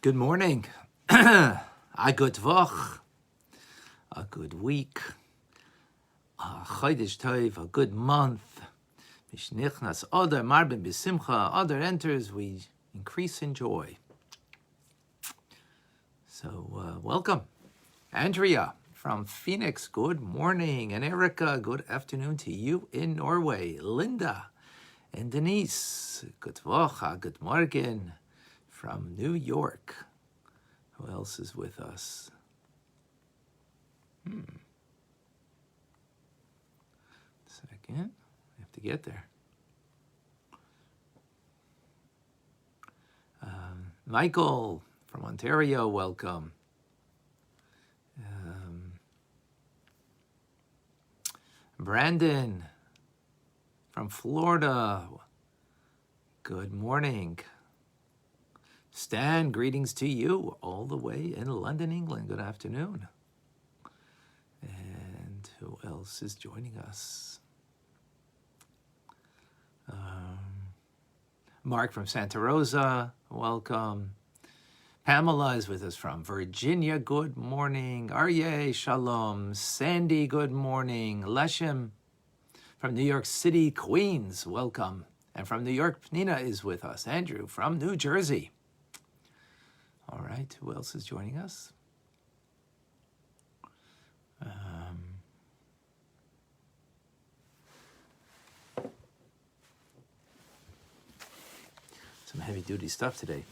Good morning, a good Woch, a good week, a Chodesh Tov, a good month. Mishnichnas Adar Marbin B'Simcha, Adar enters, we increase in joy. So welcome. Andrea from Phoenix, good morning. And Erica, good afternoon to you in Norway. Linda and Denise, good Woch, good morgen. From New York. Who else is with us? Second. I have to get there. Michael from Ontario, welcome. Brandon from Florida. Good morning. Stan, greetings to you all the way in London, England. Good afternoon. And who else is joining us? Mark from Santa Rosa, welcome. Pamela is with us from Virginia, good morning. Aryeh, shalom. Sandy, good morning. Leshem from New York City, Queens, welcome. And from New York, Nina is with us. Andrew from New Jersey. All right, who else is joining us? Some heavy-duty stuff today.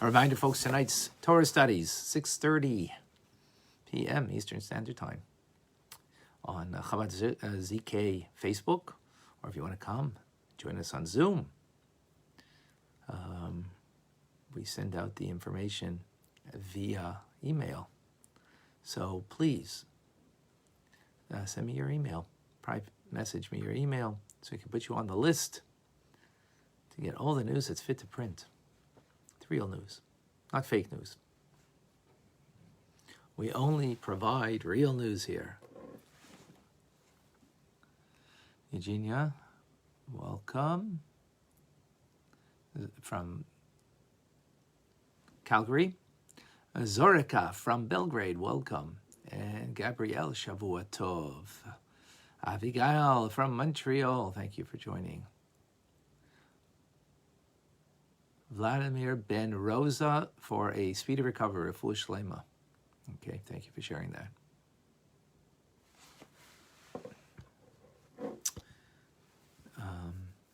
A reminder, folks, tonight's Torah studies, 6:30 p.m. Eastern Standard Time on Chabad ZK Facebook, or if you want to come, join us on Zoom. We send out the information via email. So please send me your email, private message me your email so we can put you on the list to get all the news that's fit to print. It's real news, not fake news. We only provide real news here. Eugenia, welcome. From Calgary. Zorica from Belgrade, welcome. And Gabrielle, Shavua Tov. Abigail from Montreal, thank you for joining. Vladimir Ben Rosa for a speedy recovery, Refuah Shlema. Okay, thank you for sharing that.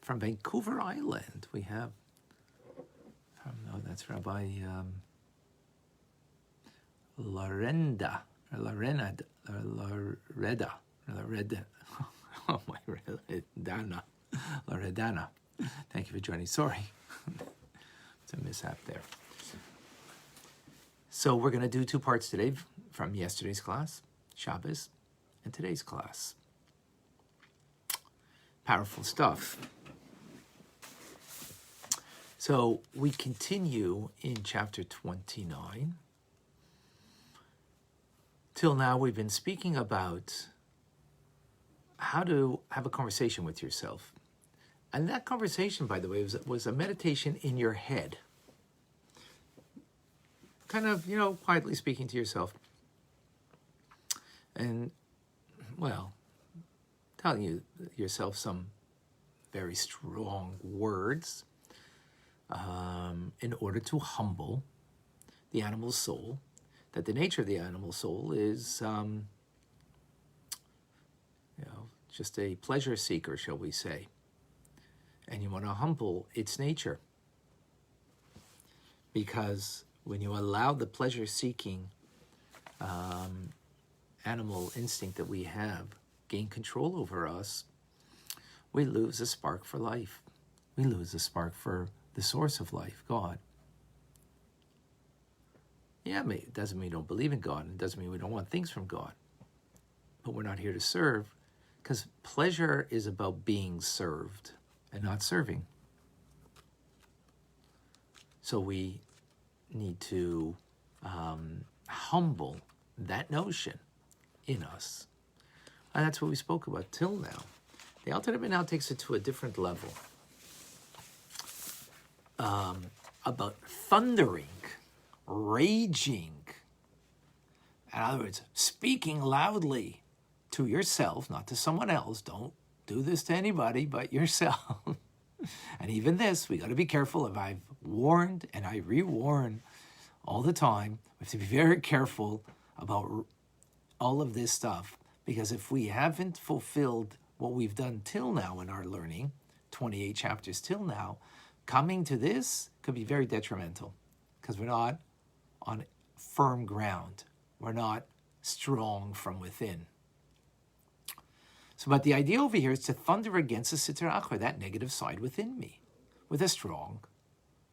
From Vancouver Island, we have that's Rabbi Lorenda. Oh my, Loredana. Thank you for joining. Sorry, it's a mishap there. So we're going to do two parts today from yesterday's class, Shabbos, and today's class. Powerful stuff. So we continue in chapter 29. Till now, we've been speaking about how to have a conversation with yourself. And that conversation, by the way, was a meditation in your head. Kind of, quietly speaking to yourself. And, well, telling yourself some very strong words in order to humble the animal soul, that the nature of the animal soul is, just a pleasure seeker, shall we say. And you want to humble its nature. Because when you allow the pleasure-seeking animal instinct that we have gain control over us, we lose a spark for life. We lose a spark for the source of life, God. Yeah, it doesn't mean we don't believe in God. It doesn't mean we don't want things from God. But we're not here to serve, because pleasure is about being served and not serving. So we need to humble that notion in us. And that's what we spoke about till now. The Alter Rebbe now takes it to a different level. about thundering, raging. In other words, speaking loudly to yourself, not to someone else. Don't do this to anybody but yourself. And even this, we got to be careful. If I've warned and I rewarn all the time, we have to be very careful about all of this stuff, because if we haven't fulfilled what we've done till now in our learning, 28 chapters till now, coming to this could be very detrimental, because we're not on firm ground. We're not strong from within. So, but the idea over here is to thunder against the Sitra Achra, that negative side within me, with a strong,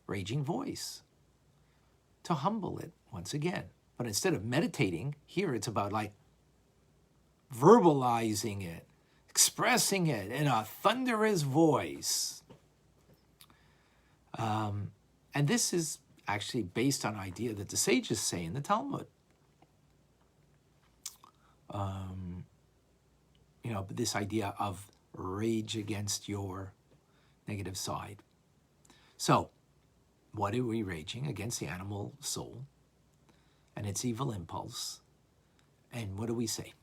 raging voice, to humble it once again. But instead of meditating, here it's about like verbalizing it, expressing it in a thunderous voice. And this is actually based on an idea that the sages say in the Talmud. This idea of rage against your negative side. So, what are we raging against? The animal soul and its evil impulse. And what do we say?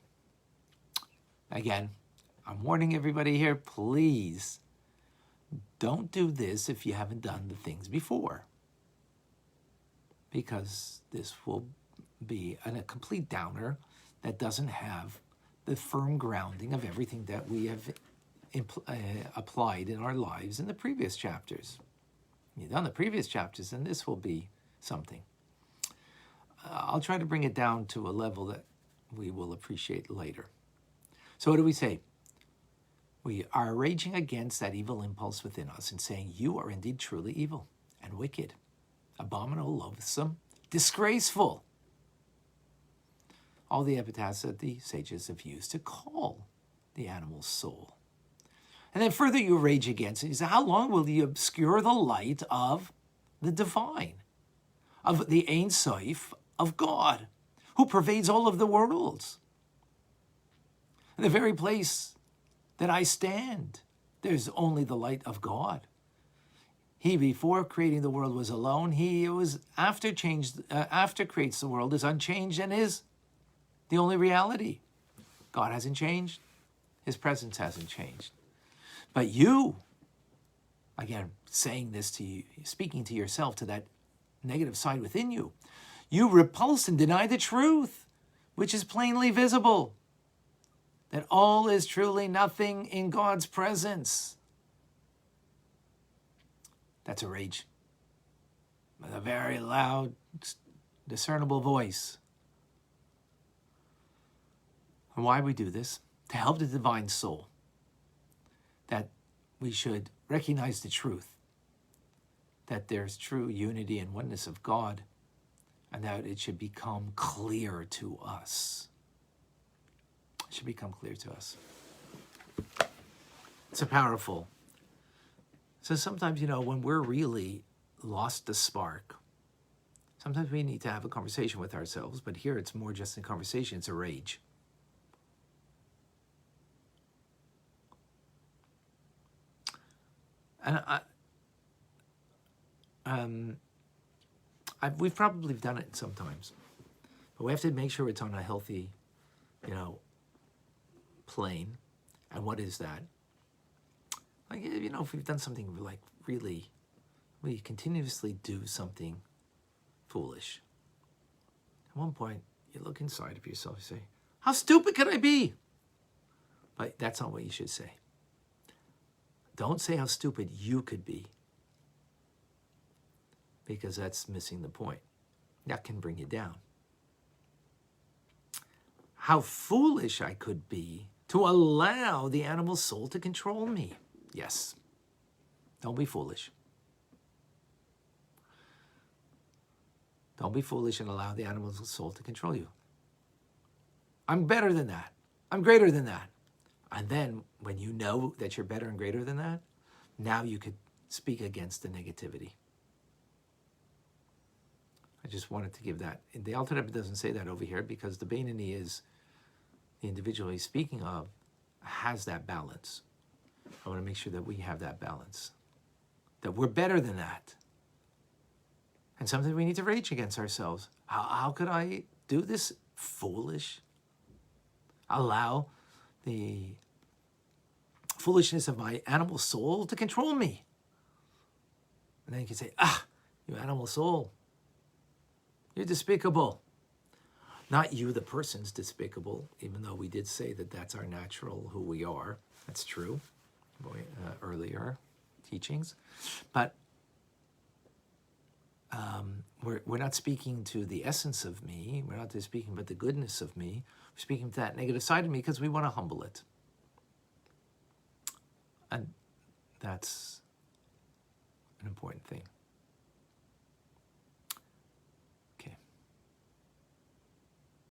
Again, I'm warning everybody here, please don't do this if you haven't done the things before, because this will be a complete downer that doesn't have the firm grounding of everything that we have applied in our lives in the previous chapters. You've done the previous chapters, and this will be something. I'll try to bring it down to a level that we will appreciate later. So what do we say? We are raging against that evil impulse within us and saying, you are indeed truly evil and wicked, abominable, loathsome, disgraceful. All the epithets that the sages have used to call the animal's soul. And then further you rage against it. You say, how long will you obscure the light of the divine, of the Ein Sof, of God, who pervades all of the worlds? In the very place that I stand, there's only the light of God. He, before creating the world, was alone. He was after creates the world, is unchanged and is the only reality. God hasn't changed. His presence hasn't changed. But you, again, saying this to you, speaking to yourself, to that negative side within you, you repulse and deny the truth, which is plainly visible, that all is truly nothing in God's presence. That's a rage, with a very loud, discernible voice. And why we do this? To help the divine soul, that we should recognize the truth, that there's true unity and oneness of God, and that it should become clear to us. It should become clear to us. It's a powerful. So sometimes, when we're really lost the spark, sometimes we need to have a conversation with ourselves, but here it's more just a conversation, it's a rage. And we've probably done it sometimes, but we have to make sure it's on a healthy, plane. And what is that? Like, if we've done something like really, we continuously do something foolish. At one point, you look inside of yourself and say, how stupid could I be? But that's not what you should say. Don't say how stupid you could be, because that's missing the point. That can bring you down. How foolish I could be to allow the animal soul to control me. Yes. Don't be foolish. Don't be foolish and allow the animal soul to control you. I'm better than that. I'm greater than that. And then when you know that you're better and greater than that, now you could speak against the negativity. I just wanted to give that. The Alter Rebbe doesn't say that over here because the Beinoni is, the individual he's speaking of, has that balance. I want to make sure that we have that balance. That we're better than that. And sometimes we need to rage against ourselves. How could I do this foolish? Allow the foolishness of my animal soul to control me. And then you can say, you animal soul, you're despicable. Not you, the person's despicable, even though we did say that that's our natural, who we are. That's true, earlier teachings. But we're not speaking to the essence of me. We're not just speaking about the goodness of me. We're speaking to that negative side of me because we want to humble it. And that's an important thing.